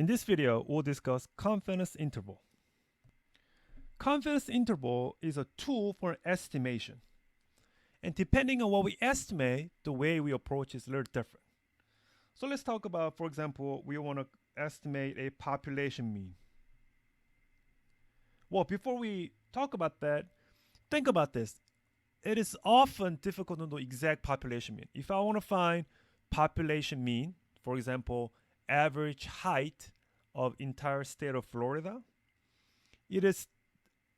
In this video, we'll discuss confidence interval. Confidence interval is a tool for estimation. And depending on what we estimate, the way we approach is a little different. So let's talk about, for example, we want to estimate a population mean. Well, before we talk about that, think about this. It is often difficult to know exact population mean. If I want to find population mean, for example, average height of entire state of Florida, it is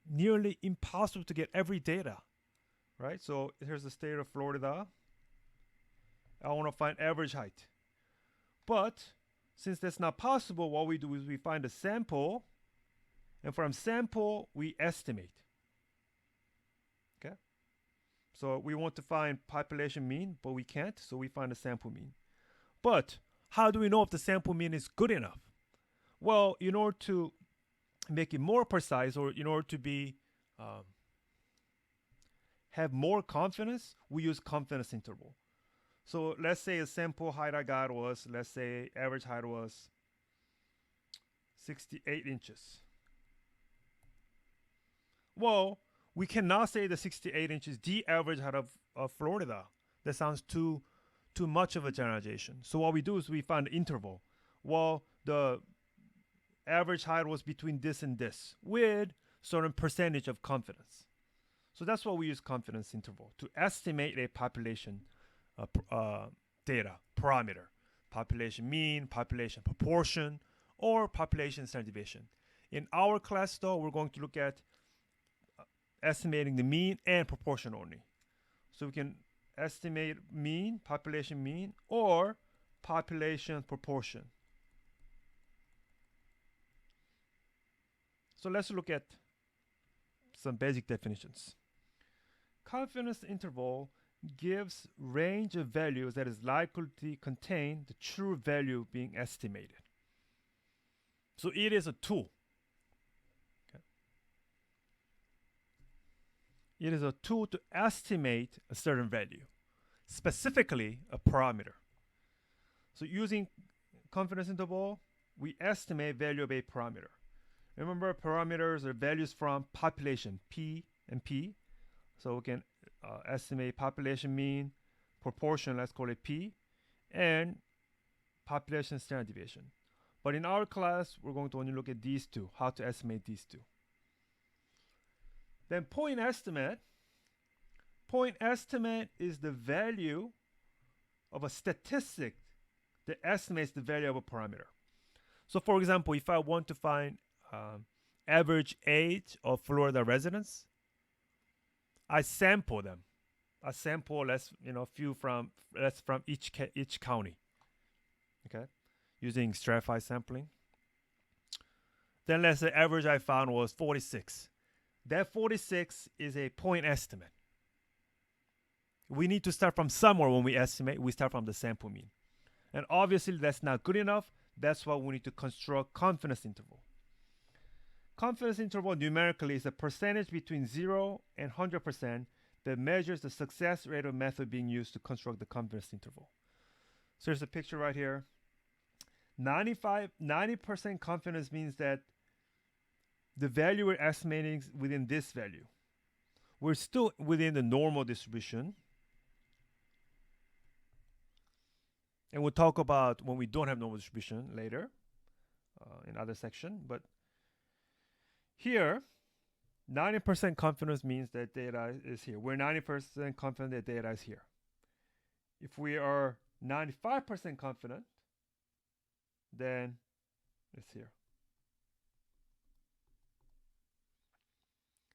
nearly impossible to get every data, right? So here's the state of Florida. I want to find average height. But since that's not possible, what we do is we find a sample, and from sample, we estimate. Okay? So we want to find population mean, but we can't, so we find a sample mean. But how do we know if the sample mean is good enough? Well, in order to make it more precise, or in order to be have more confidence, we use confidence interval. So let's say a sample height I got was, let's say average height was 68 inches. Well, we cannot say the 68 inches the average height of Florida. That sounds too much of a generalization. So what we do is we find an interval. Well, the average height was between this and this with certain percentage of confidence. So that's why we use confidence interval to estimate a population data parameter, population mean, population proportion, or population standard deviation. In our class, though, we're going to look at estimating the mean and proportion only. So we can estimate mean, population mean, or population proportion. So let's look at some basic definitions. Confidence interval gives range of values that is likely to contain the true value being estimated. So it is a tool. Okay. It is a tool to estimate a certain value, specifically a parameter. So using confidence interval, we estimate value of a parameter. Remember, parameters are values from population, P and P. So we can estimate population mean, proportion, let's call it P, and population standard deviation. But in our class, we're going to only look at these two, how to estimate these two. Then point estimate. Point estimate is the value of a statistic that estimates the value of a parameter. So for example, if I want to find average age of Florida residents, I sample them. I sample few from each county. Okay, using stratified sampling. Then let's say average I found was 46. That 46 is a point estimate. We need to start from somewhere when we estimate. We start from the sample mean, and obviously that's not good enough. That's why we need to construct confidence interval. Confidence interval numerically is a percentage between 0 and 100% that measures the success rate of method being used to construct the confidence interval. So there's a picture right here. 90% confidence means that the value we're estimating is within this value. We're still within the normal distribution. And we'll talk about when we don't have normal distribution later in other section. But here, 90% confidence means that data is here. We're 90% confident that data is here. If we are 95% confident, then it's here.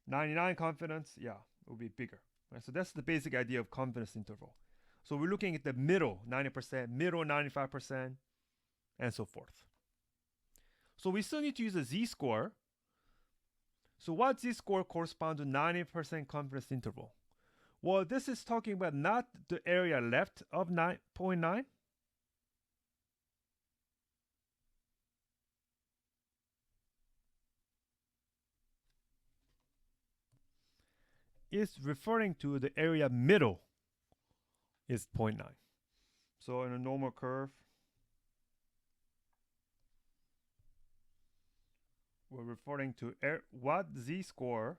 99 confidence, yeah, it will be bigger. Right? So that's the basic idea of confidence interval. So we're looking at the middle 90%, middle 95%, and so forth. So we still need to use a z-score. So what z-score corresponds to 90% confidence interval? Well, this is talking about not the area left of 9.9. It's referring to the area middle is 0.9. So in a normal curve, we're referring to what z-score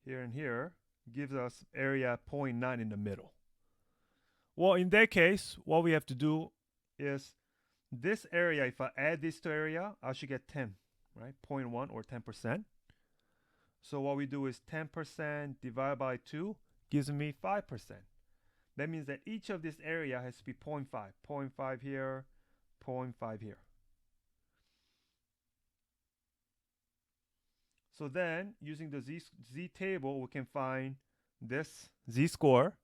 here and here gives us area 0.9 in the middle. Well, in that case, what we have to do is this area, if I add this to area, I should get 10, right? 0.1 or 10%. So what we do is 10% divided by 2 gives me 5%. That means that each of this area has to be 0.5. 0.5 here, 0.5 here. So then, using the z table, we can find this z-score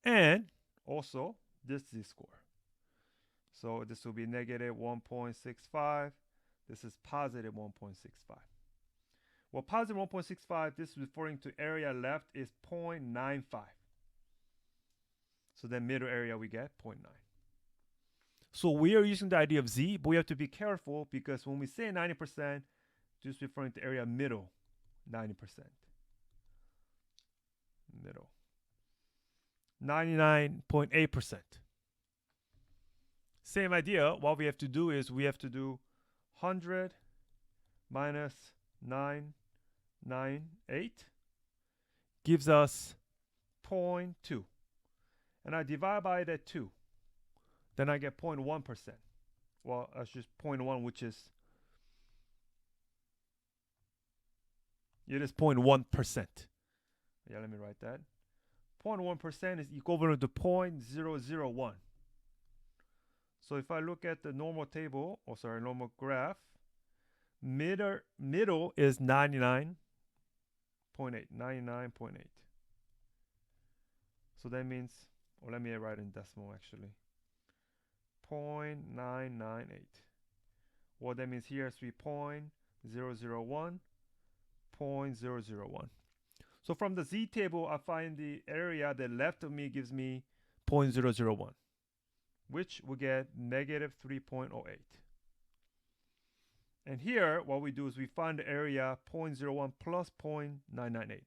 and also this z-score. So this will be negative 1.65. This is positive 1.65. Well, positive 1.65, this is referring to area left is 0.95. So then middle area we get 0.9. So we are using the idea of z, but we have to be careful because when we say 90%, just referring to area middle, 90%. Middle. 99.8%. Same idea. What we have to do is we have to do 100 minus 998 gives us 0.2. And I divide by that 2. Then I get 0.1%. Well, that's just 0.1, which is, it is 0.1%. Yeah, let me write that. 0.1% is equivalent to 0.001. So if I look at the normal table, normal graph, middle is 99.8. 99.8. So that means, or let me write in decimal actually. 0.998. Well, that means here is 0.001, 0.001. So from the z table, I find the area that left of me gives me 0.001, which we get negative 3.08. And here, what we do is we find the area 0.01 plus 0.998,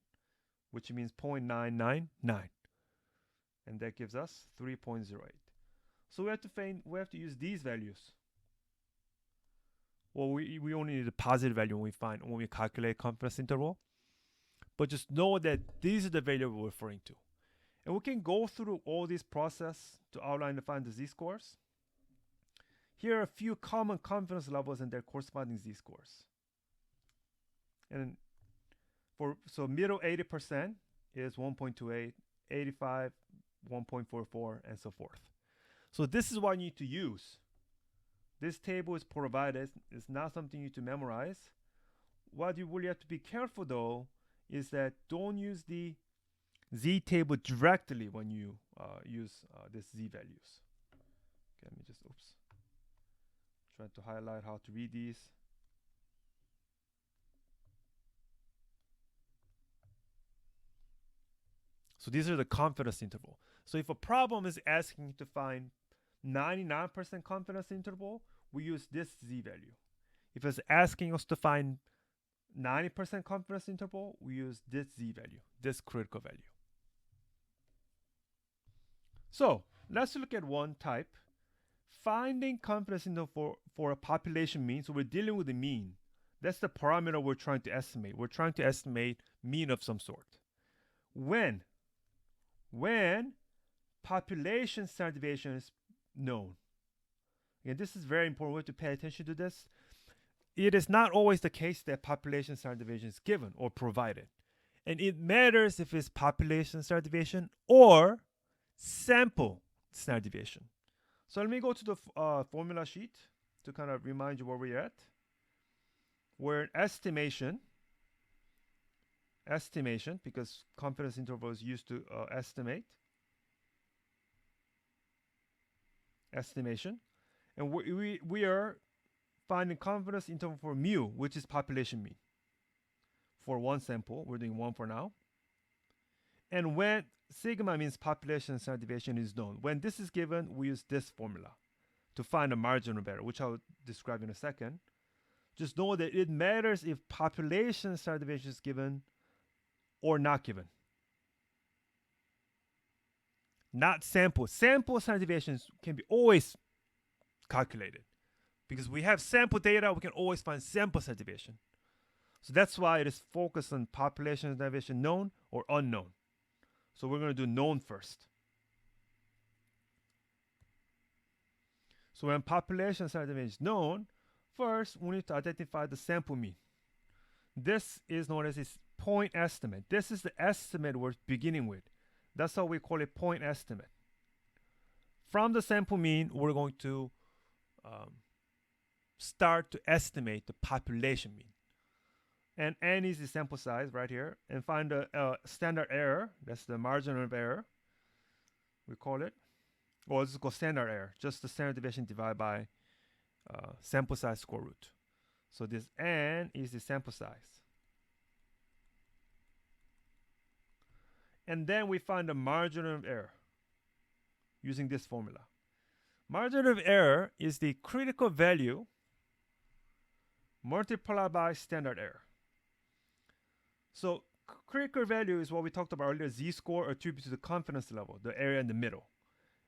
which means 0.999. And that gives us 3.08. So we have to use these values. Well, we only need a positive value when we calculate confidence interval. But just know that these are the values we're referring to. And we can go through all this process to outline and find the z-scores. Here are a few common confidence levels and their corresponding z-scores. And so middle 80% is 1.28, 85, 1.44, and so forth. So this is what you need to use. This table is provided. It's not something you need to memorize. What you really have to be careful though is that don't use the z table directly when you use this z values. Okay, let me just, try to highlight how to read these. So these are the confidence interval. So if a problem is asking to find 99% confidence interval, we use this z value. If it's asking us to find 90% confidence interval, we use this z value, this critical value. So let's look at one type. Finding confidence interval for a population mean. So we're dealing with the mean. That's the parameter we're trying to estimate. We're trying to estimate mean of some sort. When population standard deviation is known. And this is very important. We have to pay attention to this. It is not always the case that population standard deviation is given or provided. And it matters if it's population standard deviation or sample standard deviation. So let me go to the formula sheet to kind of remind you where we're at. We're in estimation, because confidence interval is used to estimate. Estimation. And we are finding confidence interval for mu, which is population mean. For one sample, we're doing one for now. And when sigma means population standard deviation is known. When this is given, we use this formula to find a margin of error, which I'll describe in a second. Just know that it matters if population standard deviation is given or not given. Not sample. Sample standard deviations can be always calculated. Because we have sample data, we can always find sample size deviation. So that's why it is focused on population standard deviation known or unknown. So we're going to do known first. So when population standard deviation is known, first we need to identify the sample mean. This is known as its point estimate. This is the estimate we're beginning with. That's how we call it point estimate. From the sample mean, we're going to start to estimate the population mean. And n is the sample size right here. And find the standard error. That's the margin of error. We call it. Or this is called standard error. Just the standard deviation divided by sample size square root. So this n is the sample size. And then we find the margin of error using this formula. Margin of error is the critical value multiplied by standard error. So critical value is what we talked about earlier, z-score attributed to the confidence level, the area in the middle.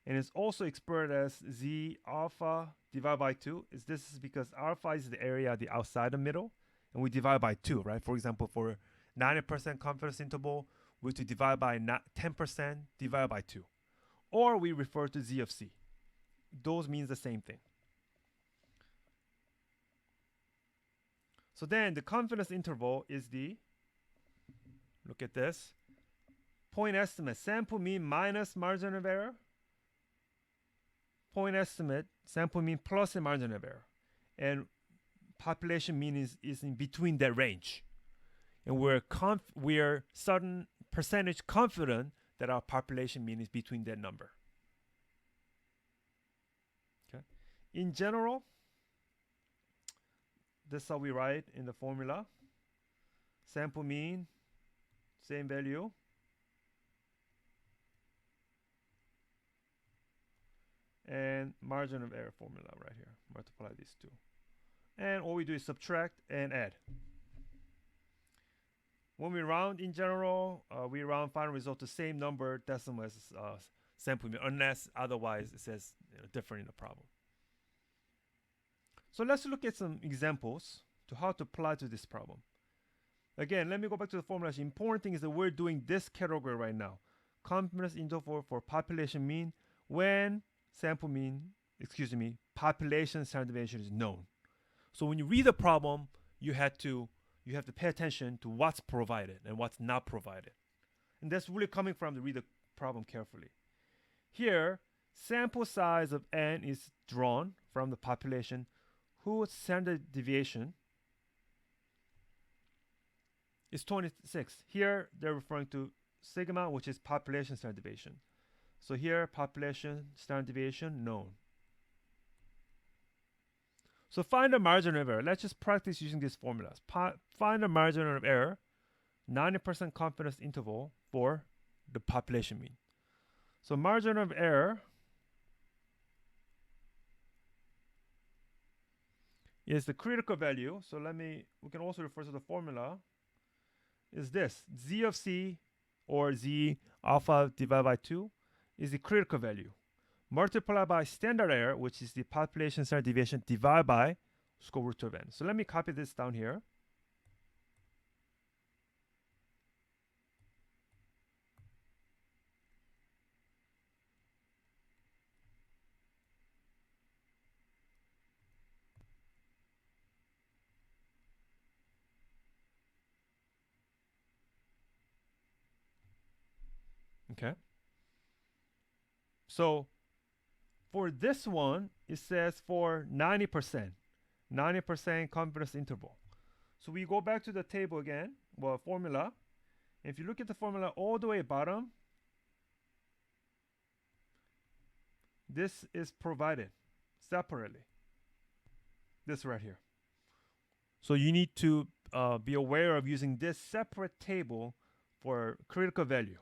And it's also expressed as z alpha divided by 2. This is because alpha is the area the outside the middle, and we divide by 2, right? For example, for 90% confidence interval, we have to divide by 10% divided by 2. Or we refer to z of c. Those means the same thing. So then the confidence interval is the, look at this, point estimate, sample mean minus margin of error, point estimate, sample mean plus a margin of error. And population mean is in between that range. And we're certain percentage confident that our population mean is between that number. Okay. In general, this is how we write in the formula. Sample mean, same value. And margin of error formula right here. Multiply these two. And all we do is subtract and add. When we round in general, we round final result to same number decimal as sample mean, unless otherwise it says different in the problem. So let's look at some examples to how to apply to this problem. Again, let me go back to the formula. The important thing is that we're doing this category right now. Confidence interval for population mean when sample mean, population standard deviation is known. So when you read the problem, you have to pay attention to what's provided and what's not provided. And that's really coming from to read the problem carefully. Here, sample size of n is drawn from the population whose standard deviation is 26. Here, they're referring to sigma, which is population standard deviation. So here, population standard deviation known. So find the margin of error. Let's just practice using these formulas. Find the margin of error, 90% confidence interval for the population mean. So margin of error is the critical value. So we can also refer to the formula. Is this z of c or z alpha divided by 2 is the critical value. Multiplied by standard error, which is the population standard deviation, divided by square root of n. So let me copy this down here. Okay. So for this one, it says for 90% confidence interval. So we go back to the table again, formula. If you look at the formula all the way bottom, this is provided separately. This right here. So you need to be aware of using this separate table for critical value.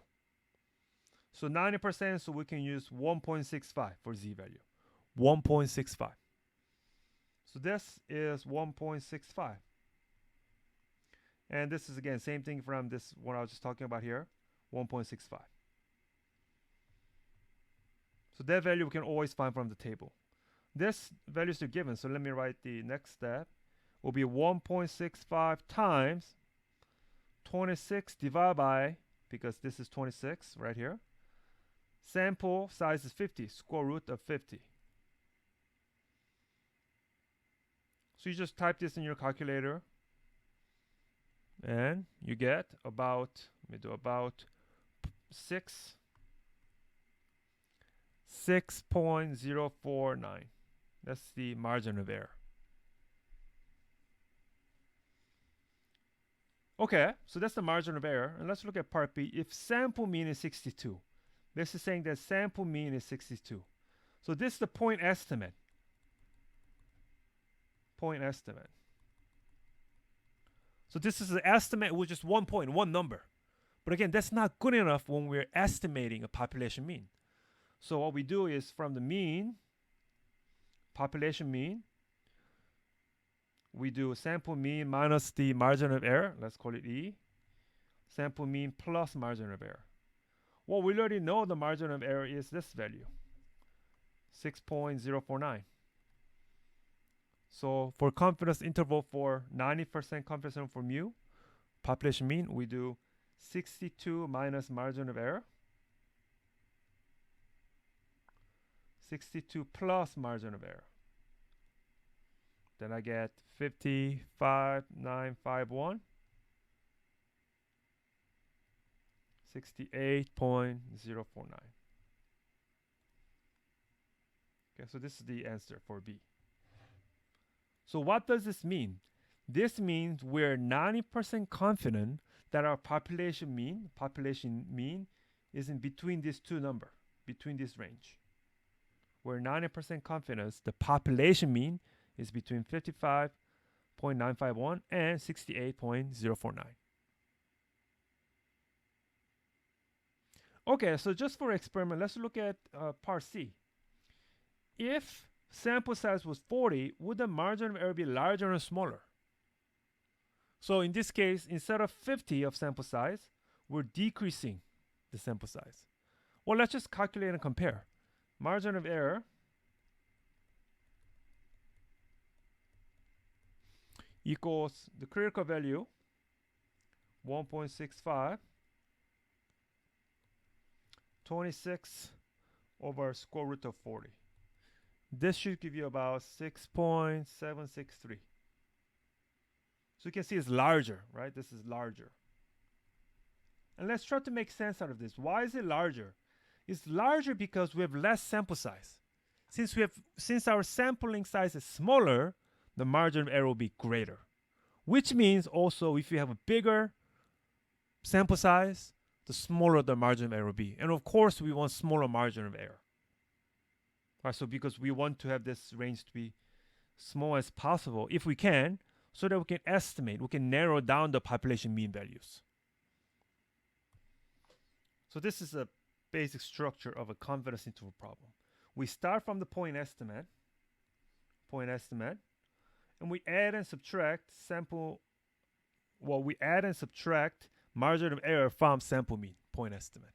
So 90%, so we can use 1.65 for z value. 1.65. So this is 1.65. And this is, again, same thing from this one I was just talking about here, 1.65. So that value we can always find from the table. This values are given, so let me write the next step. Will be 1.65 times 26 divided by, because this is 26 right here. Sample size is 50, square root of 50. So you just type this in your calculator and you get about, let me do about 6.049. That's the margin of error. Okay, so that's the margin of error. And let's look at part B. If sample mean is 62, this is saying that sample mean is 62. So this is the point estimate. Point estimate. So this is an estimate with just 1 point, one number. But again, that's not good enough when we're estimating a population mean. So what we do is from the mean, population mean, we do sample mean minus the margin of error. Let's call it E. Sample mean plus margin of error. Well, we already know the margin of error is this value, 6.049. So for confidence interval for 90% confidence interval for mu, population mean, we do 62 minus margin of error, 62 plus margin of error. Then I get 55,951, 68.049. Okay, so this is the answer for B. So what does this mean? This means we're 90% confident that our population mean is in between these two numbers, between this range. We're 90% confident the population mean is between 55.951 and 68.049. Okay, so just for experiment, let's look at part C. If sample size was 40, would the margin of error be larger or smaller? So in this case, instead of 50 of sample size, we're decreasing the sample size. Well, let's just calculate and compare. Margin of error equals the critical value 1.65, 26 over square root of 40. This should give you about 6.763. So you can see it's larger, right? This is larger. And let's try to make sense out of this. Why is it larger? It's larger because we have less sample size. Since our sampling size is smaller, the margin of error will be greater. Which means also if you have a bigger sample size, the smaller the margin of error will be. And of course, we want smaller margin of error. Right, so because we want to have this range to be small as possible, if we can, so that we can estimate, we can narrow down the population mean values. So this is a basic structure of a confidence interval problem. We start from the point estimate, and we add and subtract margin of error from sample mean, point estimate.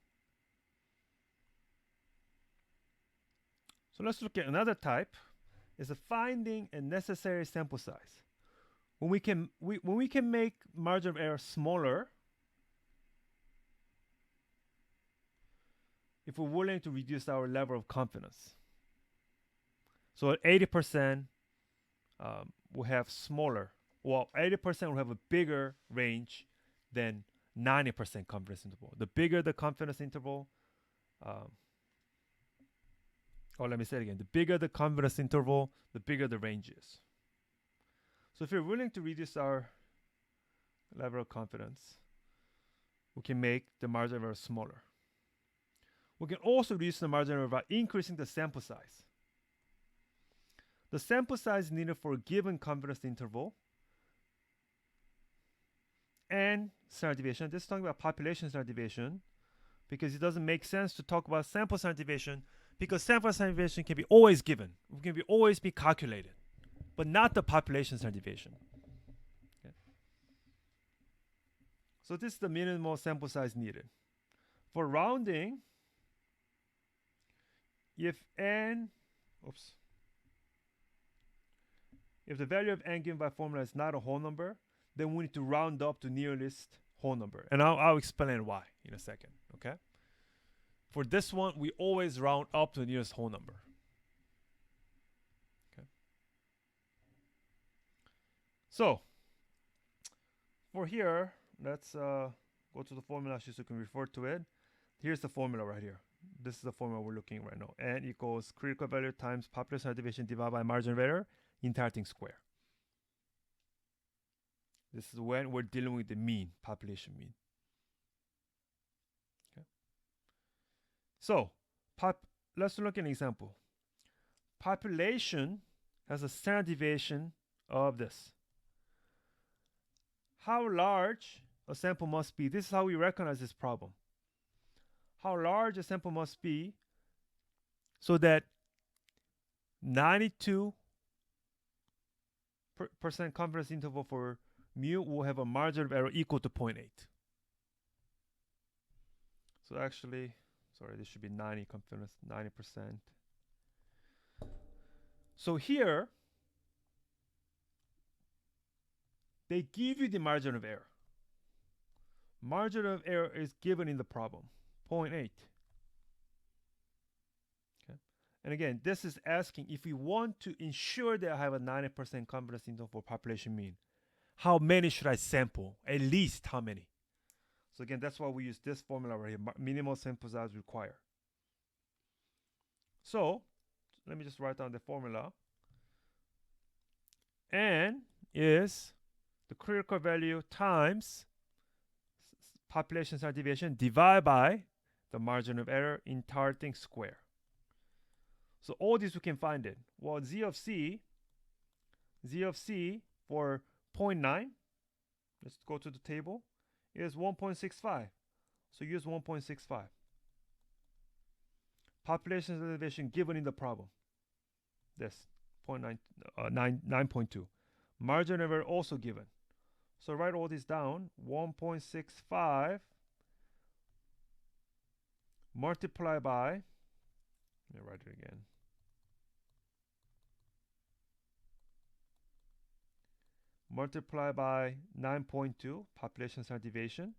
So let's look at another type. Is a finding a necessary sample size. When we can make margin of error smaller, if we're willing to reduce our level of confidence. So at 80%, we'll have smaller. Well, 80% will have a bigger range than 90% confidence interval. The bigger the confidence interval, let me say it again. The bigger the confidence interval, the bigger the range is. So if you're willing to reduce our level of confidence, we can make the margin of error smaller. We can also reduce the margin of error by increasing the sample size. The sample size needed for a given confidence interval and standard deviation. This is talking about population standard deviation because it doesn't make sense to talk about sample standard deviation because sample standard deviation can be always given. It can always be calculated, but not the population standard deviation. Okay. So this is the minimal sample size needed. For rounding, if n, if the value of n given by formula is not a whole number, then we need to round up to nearest whole number. And I'll explain why in a second, okay? For this one, we always round up to the nearest whole number. Okay. So, for here, let's go to the formula so you can refer to it. Here's the formula right here. This is the formula we're looking at right now. N equals critical value times population division divided by margin of error, entire thing square. This is when we're dealing with the mean, population mean. Okay. So, let's look at an example. Population has a standard deviation of this. How large a sample must be? This is how we recognize this problem. How large a sample must be so that 92% confidence interval for mu will have a margin of error equal to 0.8. So actually, sorry, this should be 90 confidence, 90%. So here, they give you the margin of error. Margin of error is given in the problem, 0.8. Okay. And again, this is asking if we want to ensure that I have a 90% confidence interval for population mean, how many should I sample? At least how many? So again, that's why we use this formula right here, minimal sample size required. So let me just write down the formula. N is the critical value times population standard deviation divided by the margin of error, entire thing square. So all this we can find it. Well, z of c for 0.9, let's go to the table, is 1.65. So use 1.65. Population standard deviation given in the problem. This 9.2. Margin of error also given. So write all this down. 1.65 multiplied by, let me write it again. Multiply by 9.2, population standard deviation,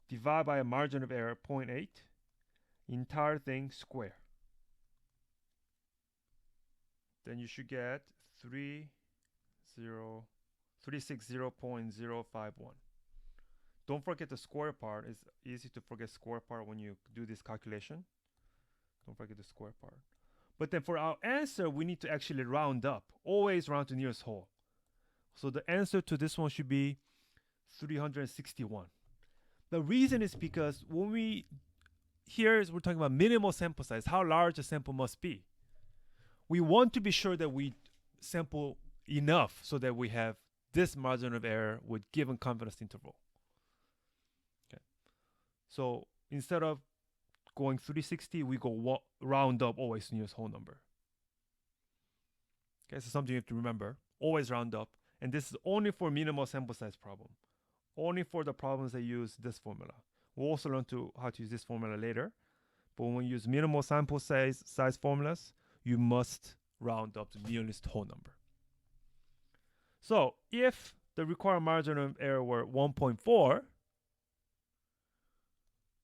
divide by a margin of error 0.8, entire thing square. Then you should get 360.051. Don't forget the square part. It's easy to forget square part when you do this calculation. Don't forget the square part. But then for our answer, we need to actually round up. Always round to nearest whole. So the answer to this one should be 361. The reason is because when we're talking about minimal sample size, how large a sample must be. We want to be sure that we sample enough so that we have this margin of error with given confidence interval. Okay. So instead of going 360, we go round up always to nearest whole number. Okay, so something you have to remember. Always round up. And this is only for minimal sample size problem. Only for the problems that use this formula. We'll also learn how to use this formula later. But when we use minimal sample size formulas, you must round up to nearest whole number. So if the required margin of error were 1.4,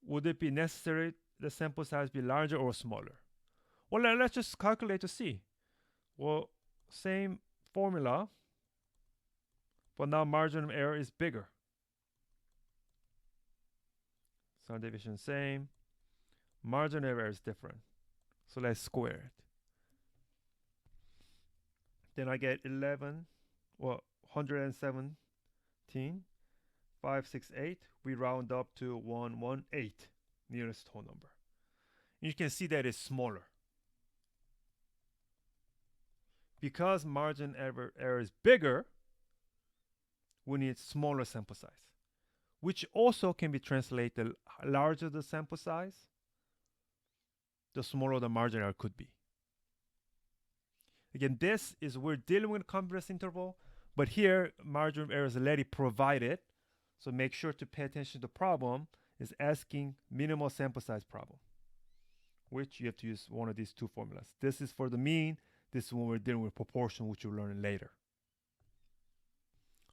would it be necessary the sample size be larger or smaller? Well, let's just calculate to see. Well, same formula, but now margin of error is bigger. Standard deviation same. Margin of error is different. So let's square it. Then I get 117.568. We round up to 118, nearest whole number. You can see that it's smaller. Because margin error is bigger, we need smaller sample size, which also can be translated larger the sample size, the smaller the margin error could be. Again, this is we're dealing with confidence interval, but here margin of error is already provided. So make sure to pay attention to the problem is asking minimal sample size problem, which you have to use one of these two formulas. This is for the mean. This is when we're dealing with proportion, which you'll learn later.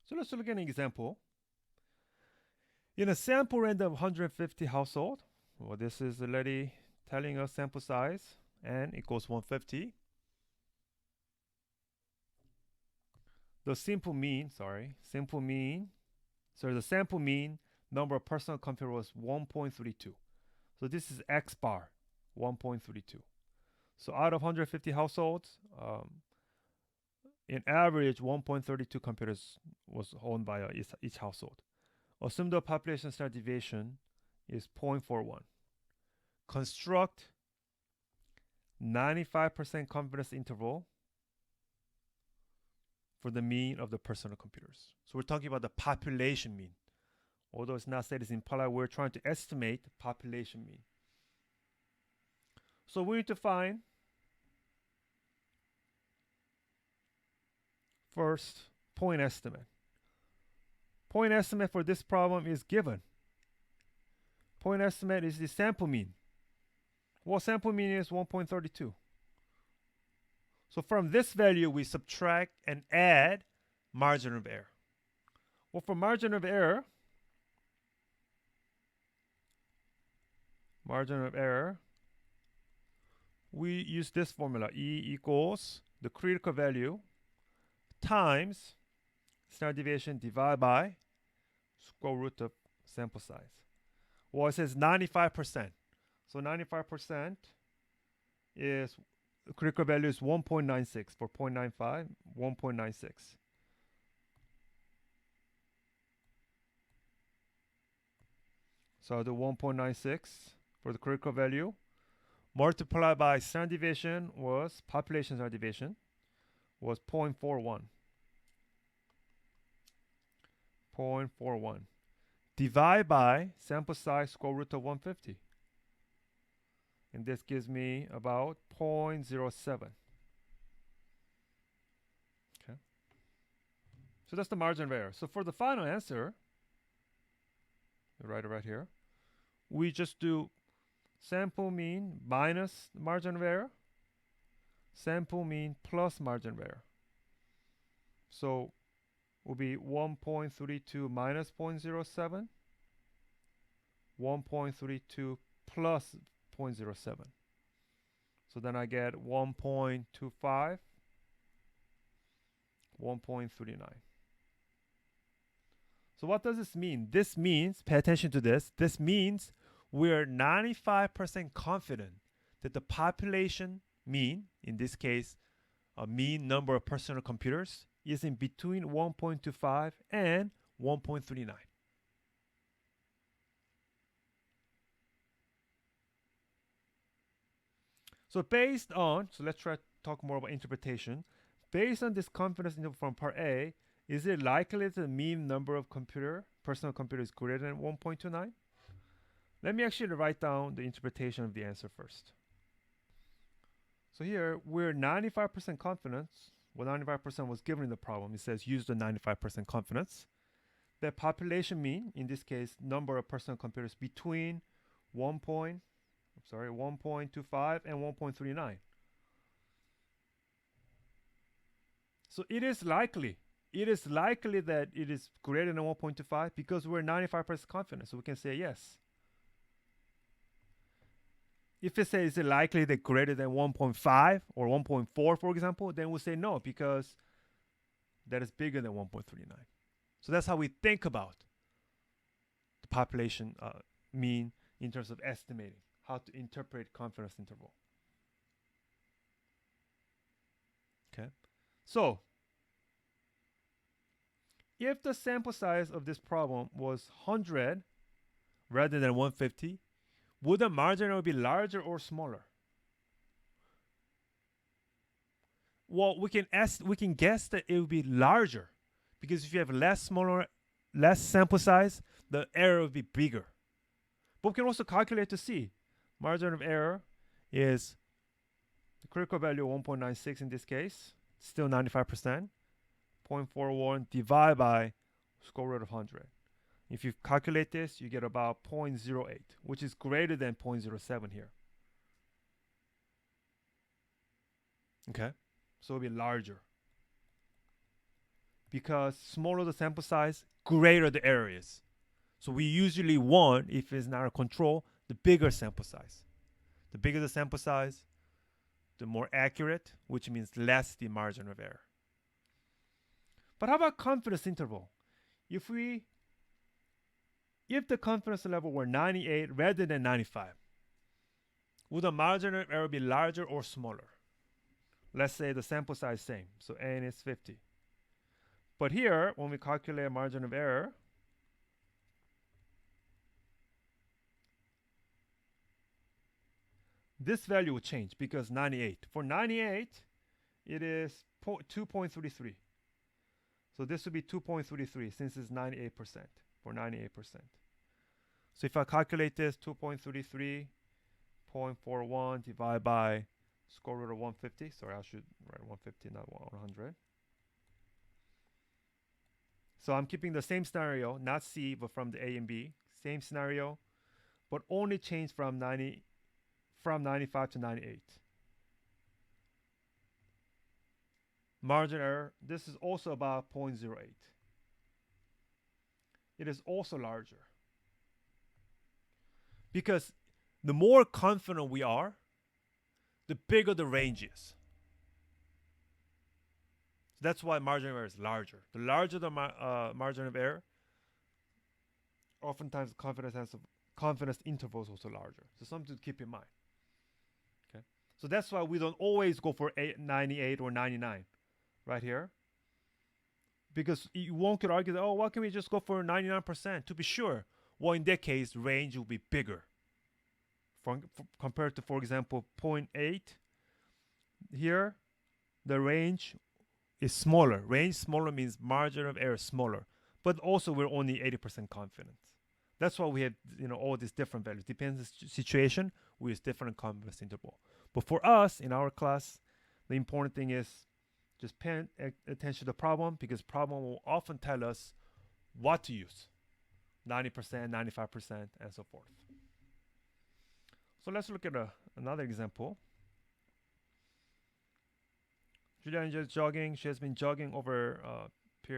So let's look at an example. In a sample random of 150 household, well, this is already telling us sample size, and equals 150. The simple mean, the sample mean number of personal computer was 1.32. So this is X bar, 1.32. So out of 150 households, in average, 1.32 computers was owned by each household. Assume the population standard deviation is 0.41. Construct 95% confidence interval for the mean of the personal computers. So we're talking about the population mean. Although it's not said it's implied, we're trying to estimate the population mean. So we need to find first point estimate. Point estimate for this problem is given. Point estimate is the sample mean. Well, sample mean is 1.32. So from this value, we subtract and add margin of error. Well, for margin of error, we use this formula. E equals the critical value times standard deviation divided by square root of sample size. Well, it says 95%. So 95% is critical value is 1.96 for 0.95, 1.96. So the 1.96 for the critical value multiplied by standard deviation was population standard deviation was 0.41. 0.41 divide by sample size square root of 150. And this gives me about 0.07. Okay. So that's the margin of error. So for the final answer, write it right here, we just do sample mean minus margin of error, sample mean plus margin of error. So will be 1.32 minus 0.07, 1.32 plus 0.07. So then I get 1.25, 1.39. So what does this mean? This means, pay attention to this, this means we're 95% confident that the population mean, in this case, a mean number of personal computers, is in between 1.25 and 1.39. So let's try to talk more about interpretation. Based on this confidence interval from part A, is it likely that the mean number of personal computers is greater than 1.29? Let me actually write down the interpretation of the answer first. So here, we're 95% confidence. Well, 95% was given in the problem. It says use the 95% confidence. The population mean, in this case, number of personal computers between 1.25 and 1.39. So it is likely that it is greater than 1.25 because we're 95% confident. So we can say yes. If it says is it likely that greater than 1.5 or 1.4, for example, then we'll say no because that is bigger than 1.39. So that's how we think about the population mean in terms of estimating, how to interpret confidence interval. Okay. So if the sample size of this problem was 100 rather than 150, would the margin be larger or smaller? Well, we can guess that it would be larger because if you have less sample size, the error would be bigger. But we can also calculate to see margin of error is the critical value of 1.96 in this case, still 95%, 0.41 divided by square root of 100. If you calculate this, you get about 0.08, which is greater than 0.07 here. Okay, so it'll be larger. because smaller the sample size, greater the error is. So we usually want, if it's not a control, the bigger sample size. The bigger the sample size, the more accurate, which means less the margin of error. But how about confidence interval? If the confidence level were 98 rather than 95, would the margin of error be larger or smaller? Let's say the sample size is same, so n is 50. But here, when we calculate margin of error, this value will change because 98. For 98, it is 2.33. So this would be 2.33 since it's 98% for 98%. So if I calculate this, 2.33.41 divided by square root of 150. Sorry, I should write 150, not 100. So I'm keeping the same scenario, not C, but from the A and B. Same scenario, but only change from 95 to 98. Margin error, this is also about 0.08. It is also larger. Because the more confident we are, the bigger the range is. So that's why margin of error is larger. The larger the margin of error, oftentimes confidence interval is also larger. So something to keep in mind. Okay, so that's why we don't always go for 98 or 99 right here. Because one could argue that, oh, why can't we just go for 99% to be sure? Well, in that case, range will be bigger. Compared to, for example, 0.8, here, the range is smaller. Range smaller means margin of error smaller. But also, we're only 80% confident. That's why we have all these different values. Depends on the situation, we use different confidence interval. But for us, in our class, the important thing is just pay attention to the problem, because problem will often tell us what to use. 90%, 95%, and so forth. So let's look at another example. Julia enjoys jogging. She has been jogging over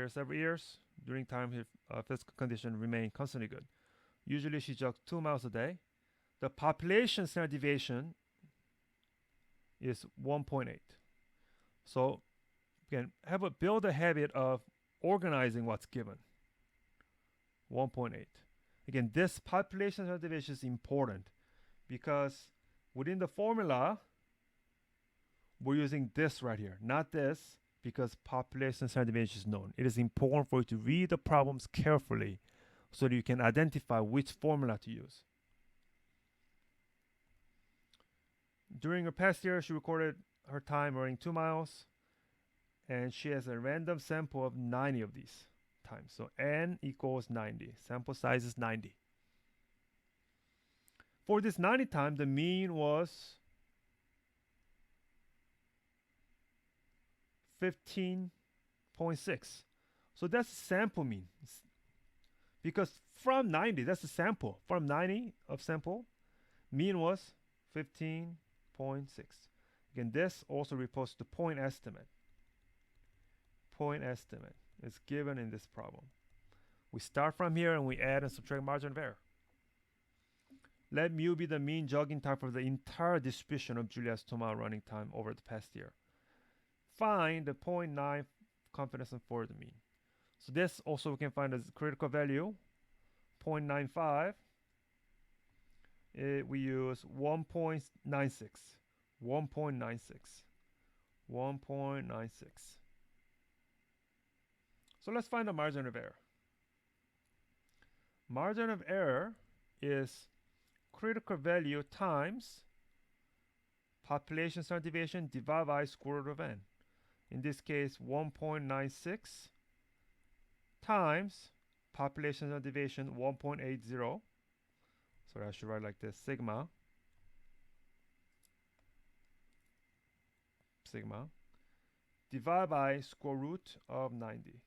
several years. During time, her physical condition remained constantly good. Usually, she jogs 2 miles a day. The population standard deviation is 1.8. So, again, build a habit of organizing what's given. 1.8. Again, this population standard deviation is important because within the formula, we're using this right here, not this, because population standard deviation is known. It is important for you to read the problems carefully so that you can identify which formula to use. During her past year, she recorded her time running 2 miles, and she has a random sample of 90 of these times. So n equals 90. Sample size is 90. For this 90 time, the mean was 15.6. So that's sample mean. Because from 90, that's the sample. From 90 of sample, mean was 15.6. Again, this also refers to point estimate. Point estimate is given in this problem. We start from here and we add and subtract margin of error. Let mu be the mean jogging time for the entire distribution of Julia's 2 mile running time over the past year. Find the 0.9 confidence for the mean. So this also we can find as critical value, 0.95. We use 1.96. 1.96. 1.96. So let's find the margin of error. Margin of error is critical value times population standard deviation divided by square root of n. In this case, 1.96 times population standard deviation 1.80. Sorry, I should write like this, sigma divided by square root of 90.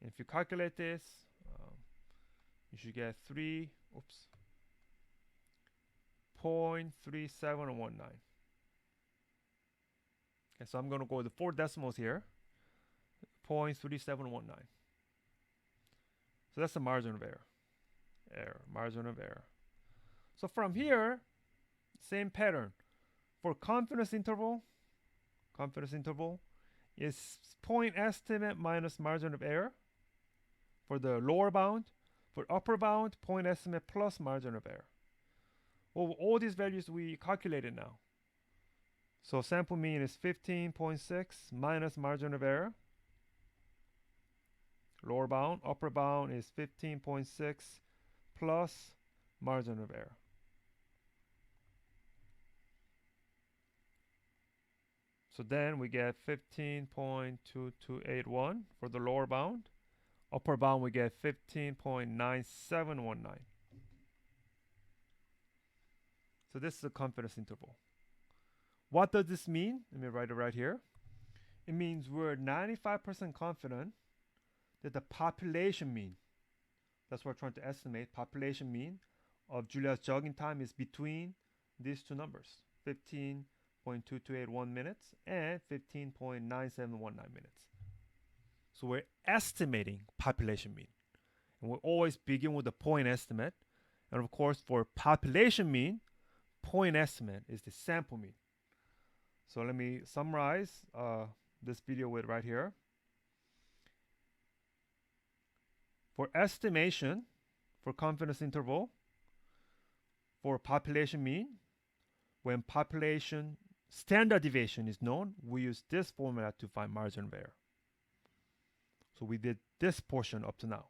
And if you calculate this, you should get 0.3719. Okay, so I'm going to go with the 4 decimals here. 0.3719. So that's the margin of error. Margin of error. So from here, same pattern. For confidence interval is point estimate minus margin of error for the lower bound. For upper bound, point estimate plus margin of error. Well, all these values we calculated now. So sample mean is 15.6 minus margin of error. Lower bound, upper bound is 15.6 plus margin of error. So then we get 15.2281 for the lower bound. Upper bound we get 15.9719. So this is the confidence interval. What does this mean? Let me write it right here. It means we're 95% confident that the population mean, that's what we're trying to estimate, population mean of Julia's jogging time is between these two numbers, 15.2281 minutes and 15.9719 minutes. So we're estimating population mean. And we always begin with the point estimate. And of course, for population mean, point estimate is the sample mean. So let me summarize this video with right here. For estimation, for confidence interval, for population mean, when population standard deviation is known, we use this formula to find margin of error. So we did this portion up to now.